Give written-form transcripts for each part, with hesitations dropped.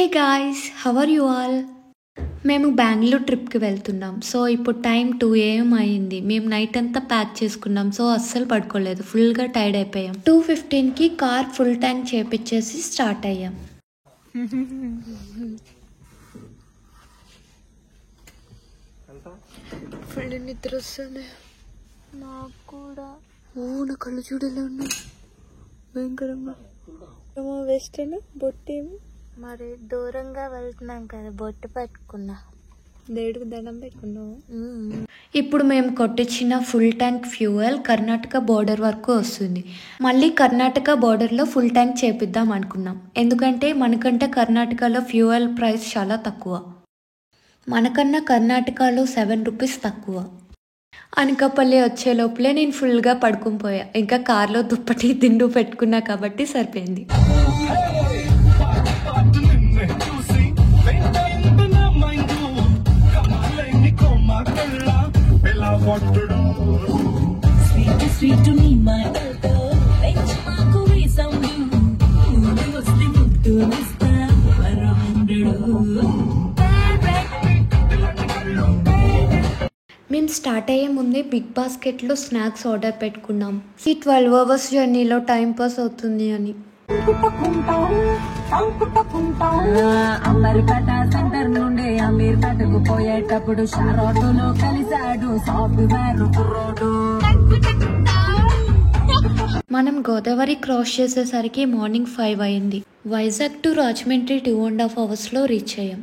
Hey guys, how are you all? మేము బెంగళూరు ట్రిప్కి వెళ్తున్నాం. సో ఇప్పుడు టైం 2 AM అయింది. మేము నైట్ అంతా ప్యాక్ చేసుకున్నాం. సో అస్సలు పడుకోలేదు, ఫుల్గా టైర్డ్ అయిపోయాం. 2:15కి కార్ ఫుల్ ట్యాంక్ చేపించేసి స్టార్ట్ అయ్యాం. ఫుల్ నిద్ర వస్తుంది నాకు కూడా. నా కళ్ళు చూడలే ఉన్నాయి భయంకరంగా. ఏమో వెస్టర్న్ బొట్టేమో మరి దూరంగా వెళ్తున్నాం కదా, బొట్టు పెట్టుకున్నా, దేవుడికి దండం పెట్టుకున్నావు. ఇప్పుడు మేము కొట్టించిన full tank fuel Karnataka border వరకు వస్తుంది. మళ్ళీ కర్ణాటక బోర్డర్లో ఫుల్ ట్యాంక్ చేపిద్దాం అనుకున్నాం. ఎందుకంటే మనకంటే కర్ణాటకలో ఫ్యూయల్ ప్రైస్ చాలా తక్కువ. మనకన్నా కర్ణాటకలో 7 రూపీస్ తక్కువ. అనకాపల్లి వచ్చే లోపలే నేను ఫుల్గా పడుకుని పోయా. ఇంకా కార్లో దుప్పటి దిండు పెట్టుకున్నా కాబట్టి సరిపోయింది. మేము స్టార్ట్ అయ్యే ముందే బిగ్ బాస్కెట్లో స్నాక్స్ ఆర్డర్ పెట్టుకున్నాం. ఈ 12 అవర్స్ జర్నీలో టైం పాస్ అవుతుంది అని. అమర్పేట సెంటర్ నుండి అమీర్పేటకు పోయేటప్పుడు షారోడ్లో కలిసాడు సాఫ్ట్వేర్ రోడ్డు. మనం గోదావరి క్రాస్ చేసేసరికి మార్నింగ్ 5 అయింది. వైజాగ్ టు రాజమండ్రి 2.5 అవర్స్లో రీచ్ అయ్యాం.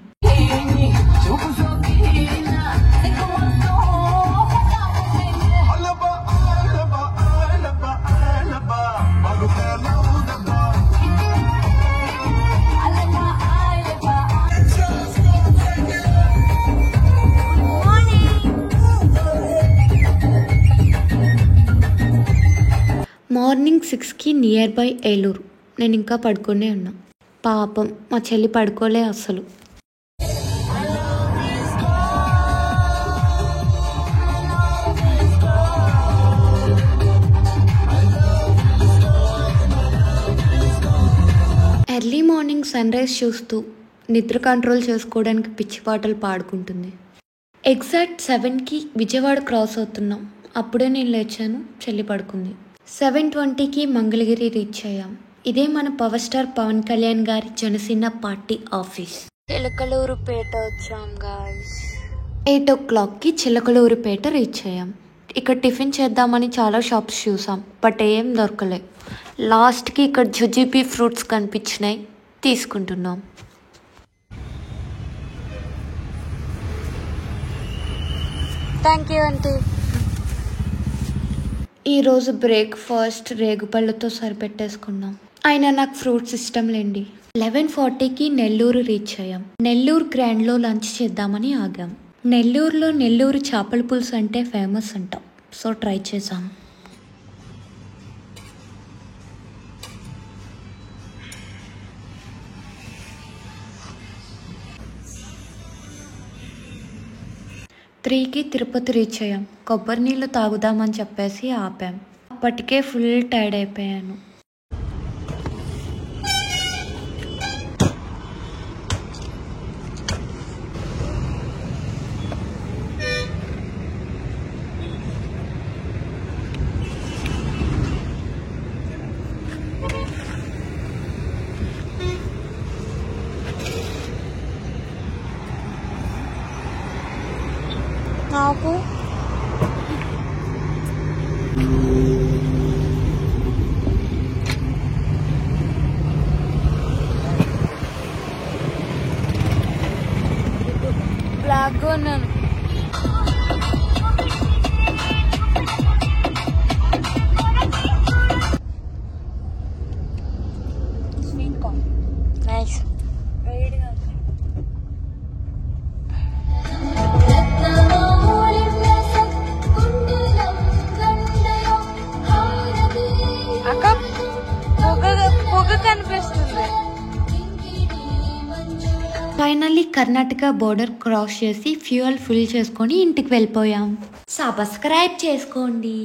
మార్నింగ్ 6కి నియర్ బై ఏలూరు. నేను ఇంకా పడుకునే ఉన్నా. పాపం మా చెల్లి పడుకోలే అసలు. ఎర్లీ మార్నింగ్ సన్ రైజ్ చూస్తూ నిద్ర కంట్రోల్ చేసుకోవడానికి పిచ్చి పాటలు పాడుకుంటుంది. ఎగ్జాక్ట్ 7కి విజయవాడ క్రాస్ అవుతున్నాం. అప్పుడే నేను లేచాను, చెల్లి పడుకుంది. 7:20కి మంగళగిరి రీచ్ అయ్యాం. ఇదే మన పవర్ స్టార్ పవన్ కళ్యాణ్ గారి జనసేన పార్టీ ఆఫీస్. చిలకలూరుపేట వచ్చాం గాయ్స్. 8 o'clockకి చిలకలూరుపేట రీచ్ అయ్యాం. ఇక్కడ టిఫిన్ చేద్దామని చాలా షాప్స్ చూసాం, బట్ ఏం దొరకలే. లాస్ట్కి ఇక్కడ జుజీబీ ఫ్రూట్స్ కనిపించినాయి, తీసుకుంటున్నాం. Thank you aunty. ఈరోజు బ్రేక్ఫాస్ట్ రేగుపళ్ళతో సరిపెట్టేసుకున్నాం. అయినా నాకు ఫ్రూట్స్ ఇష్టం లేండి. 11:40కి నెల్లూరు రీచ్ అయ్యాం. నెల్లూరు గ్రాండ్లో లంచ్ చేద్దామని ఆగాం. నెల్లూరులో నెల్లూరు చేపల పులుసు అంటే ఫేమస్ అంట, సో ట్రై చేసాం. త్రీకి తిరుపతి రీచ్ అయ్యాం. కొబ్బరి నీళ్ళు తాగుదామని చెప్పేసి ఆపాం. అప్పటికే ఫుల్ టైర్డ్ అయిపోయాను. నాకు బ్లాక్గా ఉన్నాను. Nice. Finally Karnataka border cross చేసి ఫ్యూయల్ ఫిల్ చేసుకొని ఇంటికి వెళ్ళిపోయాం. సబ్స్క్రైబ్ చేసుకోండి.